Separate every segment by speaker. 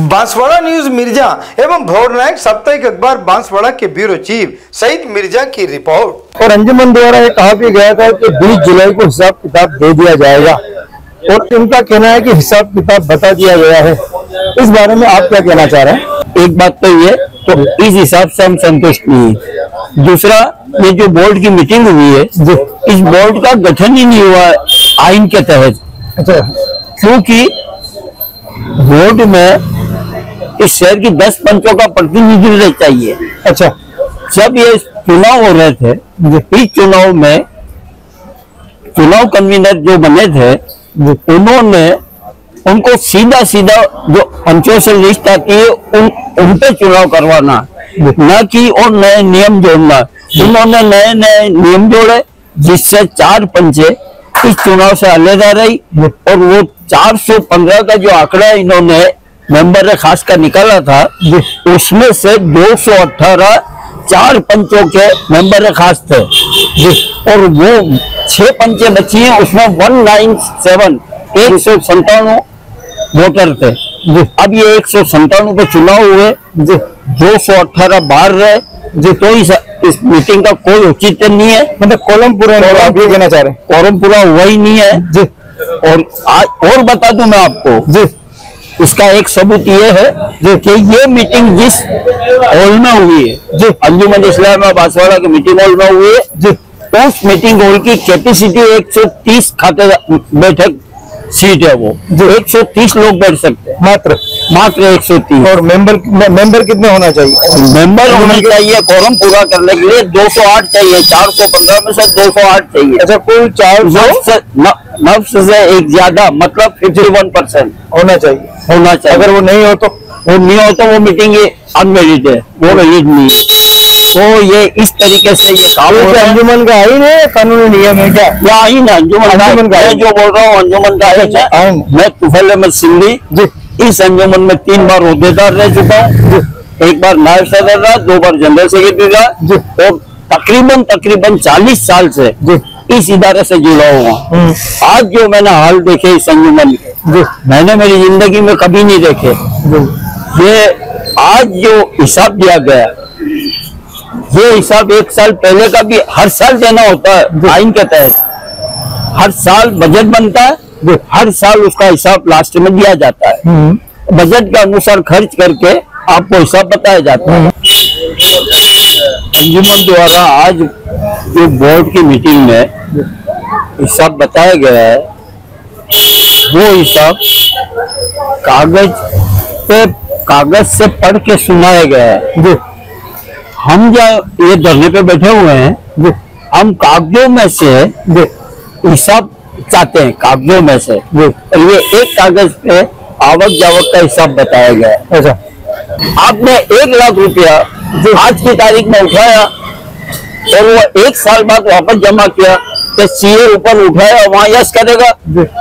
Speaker 1: Banswara news Mirza एवं भौर नायक साप्ताहिक अखबार बांसवाड़ा के ब्यूरो चीफ सईद मिर्जा की रिपोर्ट।
Speaker 2: और अंजुमन द्वारा ये कहा भी गया था कि 20 जुलाई को हिसाब किताब दे दिया जाएगा और उनका कहना है कि हिसाब किताब बता दिया गया है। इस बारे में आप क्या कहना चाह रहे हैं?
Speaker 3: एक बात तो ये तो इस हिसाब से हम संतुष्ट नहीं है। दूसरा, ये जो बोर्ड की मीटिंग हुई है, इस बोर्ड का गठन ही नहीं हुआ आइन के तहत।
Speaker 2: अच्छा,
Speaker 3: क्योंकि बोर्ड में इस शहर की 10 पंचों का प्रतिनिधित्व चाहिए।
Speaker 2: अच्छा,
Speaker 3: जब ये चुनाव हो रहे थे, इस चुनाव में चुनाव कन्वीनर जो बने थे, उन्होंने उनको सीधा जो पंचों से लिस्ट आती है उन पे चुनाव करवाना, न कि और नए नियम जोड़ना। उन्होंने नए नियम जोड़े जिससे 4 पंचे इस चुनाव से अलग रही और वो 415 का जो आंकड़ा इन्होंने मेंबर खास का निकाला था, उसमें से 218 4 पंचों के मेंबर खास थे और वो 6 पंचे बची हैं। उसमें 197 वोटर थे। अब ये 197 पे चुनाव हुए, 218 बाहर रहे। तो इस मीटिंग का कोई औचित्य नहीं है।
Speaker 2: मतलब कॉलम पूरा आप ये कहना चाह रहे हैं?
Speaker 3: कॉलम पूरा हुआ ही नहीं है जी। और बता दूं मैं आपको जी, इसका एक सबूत ये है कि ये मीटिंग जिस हॉल में हुई है जी, अंजुमन इस्लाम बांसवाड़ा की मीटिंग हॉल में हुई है जी, उस मीटिंग हॉल की कैपेसिटी 130 खाते बैठक सीट है। वो जो 130 लोग बैठ सकते हैं, मात्र 130।
Speaker 2: और मेंबर कितने होना चाहिए?
Speaker 3: मेंबर होना चाहिए फॉर्म पूरा करने के लिए 208 चाहिए। 415 में से 208 चाहिए।
Speaker 2: अच्छा, कुल 400
Speaker 3: नफ्स से एक ज्यादा, मतलब 51%
Speaker 2: होना चाहिए। अगर वो नहीं हो तो वो मीटिंग अनवैलिड है, वो वैलिड नहीं है। तो ये इस तरीके से ये काम हो रहा है। अंजुमन का आइन है, कानूनी नियम है क्या?
Speaker 3: या आइन है अंजुमन का? जो बोल रहा हूँ अंजुमन का आइन। मैं तुफैल अहमद सिंधी इस अंजुमन में 3 बार ओहदेदार रह चुका हूँ। 1 बार नायब सदर रहा, 2 बार जनरल सेक्रेटरी रहा और तकरीबन 40 साल से इस इदारे से जुड़ा हुआ। आज जो मैंने हाल देखे इस अंजुमन के, मैंने मेरी जिंदगी में कभी नहीं देखे। ये आज जो हिसाब दिया गया, ये हिसाब 1 साल पहले का भी हर साल देना होता है आइन के तहत। हर साल बजट बनता है, हर साल उसका हिसाब लास्ट में दिया जाता है। बजट के अनुसार खर्च करके आपको हिसाब बताया जाता है। अंजुमन द्वारा आज जो बोर्ड की मीटिंग में हिसाब बताया गया है, वो हिसाब कागज से पढ़ के सुनाया गया है। हम जो ये धरने पे बैठे हुए हैं, हम कागजों में से हिसाब चाहते हैं, कागजों में से। ये एक कागज पे आवक जावक का हिसाब बताया गया है।
Speaker 2: अच्छा,
Speaker 3: आपने 1 लाख रुपया आज की तारीख में उठाया और वो 1 साल बाद वापस जमा किया, तो सीए ऊपर उठाया वहां यस करेगा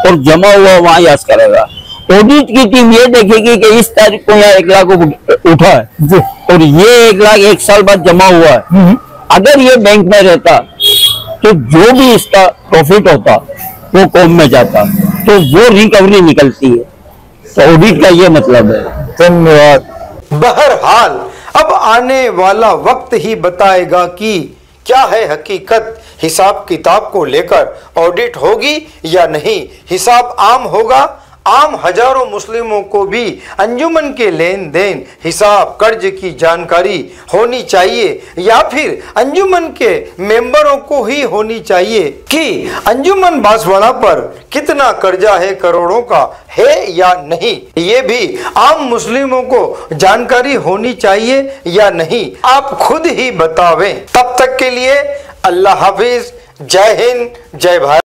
Speaker 3: और जमा हुआ वहां यस करेगा। ऑडिट की टीम ये देखेगी कि इस तारीख को यहाँ 1 लाख उठा है और ये 1 लाख 1 साल बाद जमा हुआ है। अगर ये बैंक में रहता तो जो भी इसका प्रॉफिट होता वो कौम में जाता, तो वो रिकवरी निकलती है। तो ऑडिट का ये मतलब है।
Speaker 2: धन्यवाद।
Speaker 1: बहरहाल अब आने वाला वक्त ही बताएगा कि क्या है हकीकत। हिसाब किताब को लेकर ऑडिट होगी या नहीं, हिसाब आम होगा। आम हजारों मुस्लिमों को भी अंजुमन के लेन देन, हिसाब, कर्ज की जानकारी होनी चाहिए या फिर अंजुमन के मेंबरों को ही होनी चाहिए कि अंजुमन बांसवाड़ा पर कितना कर्जा है, करोड़ों का है या नहीं, ये भी आम मुस्लिमों को जानकारी होनी चाहिए या नहीं, आप खुद ही बतावें। तब तक के लिए अल्लाह हाफिज, जय हिंद, जय भारत।